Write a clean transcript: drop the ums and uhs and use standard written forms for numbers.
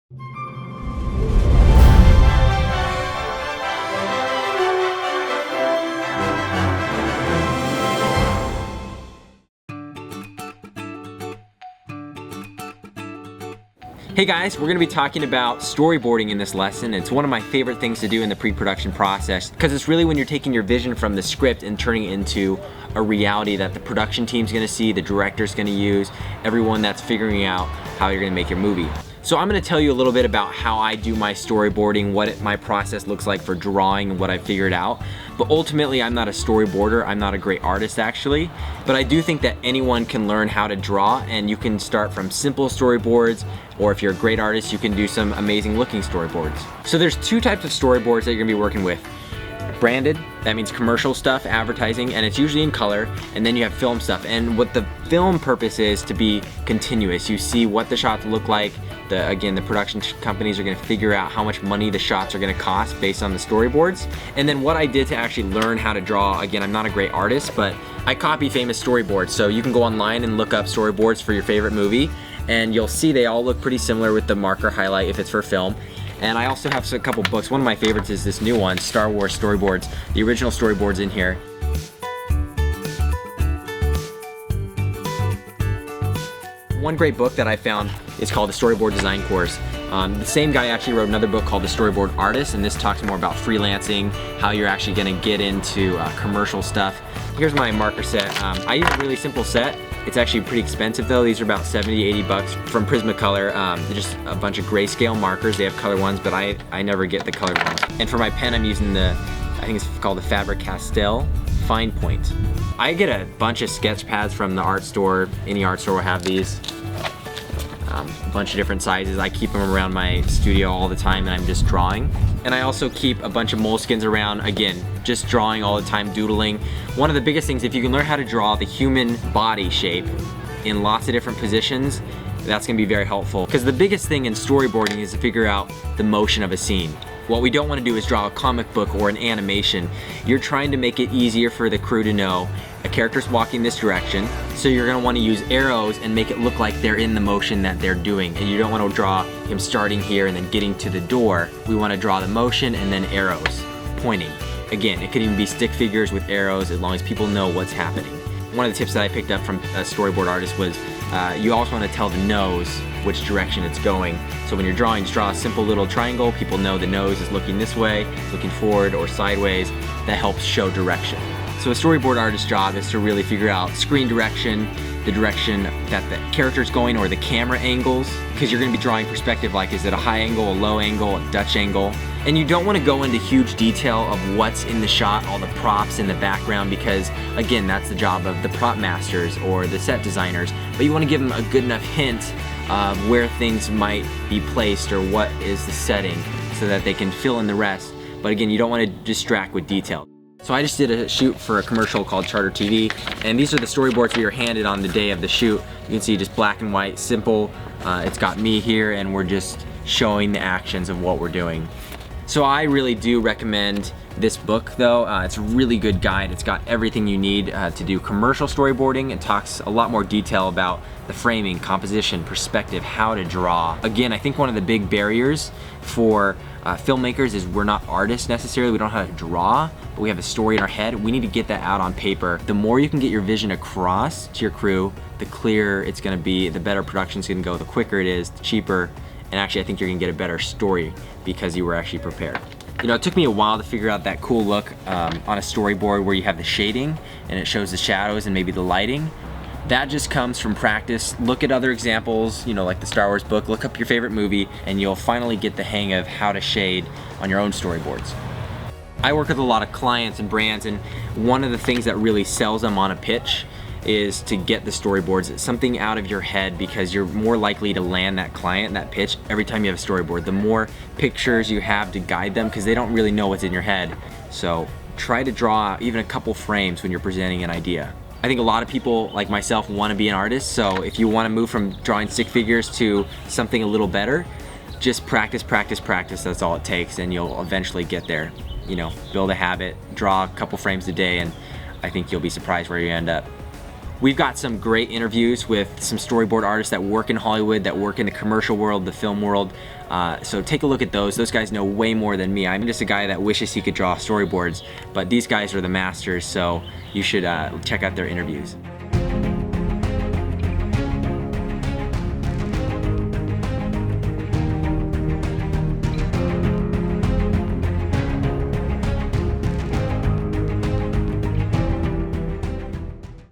Hey guys, we're going to be talking about storyboarding in this lesson. It's one of my favorite things to do in the pre-production process because it's really when you're taking your vision from the script and turning it into a reality that the production team's going to see, the director's going to use, everyone that's figuring out how you're going to make your movie. So I'm going to tell you a little bit about how I do my storyboarding, what my process looks like for drawing and what I figured out. But ultimately, I'm not a storyboarder. I'm not a great artist actually. But I do think that anyone can learn how to draw, and you can start from simple storyboards, or if you're a great artist, you can do some amazing looking storyboards. So there's two types of storyboards that you're going to be working with. Branded, that means commercial stuff, advertising, and it's usually in color. And then you have film stuff, and what the film purpose is to be continuous. You see what the shots look like. Again, the production companies are going to figure out how much money the shots are going to cost based on the storyboards. And then what I did to actually learn how to draw, again, I'm not a great artist, but I copy famous storyboards. So you can go online and look up storyboards for your favorite movie, and you'll see they all look pretty similar with the marker highlight if it's for film. And I also have a couple books. One of my favorites is this new one, Star Wars Storyboards. The original storyboard's in here. One great book that I found is called the Storyboard Design Course. The same guy actually wrote another book called The Storyboard Artist, and this talks more about freelancing, how you're actually gonna get into commercial stuff. Here's my marker set. I use a really simple set. It's actually pretty expensive though. These are about 70, 80 bucks from Prismacolor. They're just a bunch of grayscale markers. They have color ones, but I never get the colored ones. And for my pen, I'm using I think it's called the Faber-Castell Fine Point. I get a bunch of sketch pads from the art store. Any art store will have these. A bunch of different sizes. I keep them around my studio all the time, and I'm just drawing. And I also keep a bunch of moleskins around, again, just drawing all the time, doodling. One of the biggest things, if you can learn how to draw the human body shape in lots of different positions, that's gonna be very helpful. Because the biggest thing in storyboarding is to figure out the motion of a scene. What we don't want to do is draw a comic book or an animation. You're trying to make it easier for the crew to know a character's walking this direction, so you're going to want to use arrows and make it look like they're in the motion that they're doing. And you don't want to draw him starting here and then getting to the door. We want to draw the motion and then arrows pointing. Again, it could even be stick figures with arrows as long as people know what's happening. One of the tips that I picked up from a storyboard artist was you also want to tell the nose which direction it's going. So when you're drawing, just draw a simple little triangle. People know the nose is looking this way, looking forward or sideways. That helps show direction. So a storyboard artist's job is to really figure out screen direction, the direction that the character's going, or the camera angles, because you're going to be drawing perspective, like is it a high angle, a low angle, a Dutch angle. And you don't want to go into huge detail of what's in the shot, all the props in the background, because again, that's the job of the prop masters or the set designers. But you want to give them a good enough hint of where things might be placed or what is the setting so that they can fill in the rest. But again, you don't want to distract with detail. So I just did a shoot for a commercial called Charter TV, and these are the storyboards we were handed on the day of the shoot. You can see just black and white, simple. It's got me here, and we're just showing the actions of what we're doing. So I really do recommend this book though. It's a really good guide. It's got everything you need to do commercial storyboarding. It talks a lot more detail about the framing, composition, perspective, how to draw. Again, I think one of the big barriers for filmmakers is we're not artists necessarily. We don't know how to draw, but we have a story in our head. We need to get that out on paper. The more you can get your vision across to your crew, the clearer it's gonna be, the better production's gonna go, the quicker it is, the cheaper. And actually, I think you're gonna get a better story because you were actually prepared. You know, it took me a while to figure out that cool look on a storyboard where you have the shading and it shows the shadows and maybe the lighting. That just comes from practice. Look at other examples, you know, like the Star Wars book, look up your favorite movie, and you'll finally get the hang of how to shade on your own storyboards. I work with a lot of clients and brands, and one of the things that really sells them on a pitch is to get the storyboards. It's something out of your head, because you're more likely to land that client, that pitch, every time you have a storyboard. The more pictures you have to guide them, because they don't really know what's in your head. So try to draw even a couple frames when you're presenting an idea. I think a lot of people like myself want to be an artist, so if you want to move from drawing stick figures to something a little better, just practice, practice, practice. That's all it takes, and you'll eventually get there. You know, build a habit, draw a couple frames a day, and I think you'll be surprised where you end up. We've got some great interviews with some storyboard artists that work in Hollywood, that work in the commercial world, the film world. So take a look at those. Those guys know way more than me. I'm just a guy that wishes he could draw storyboards, but these guys are the masters, so you should check out their interviews.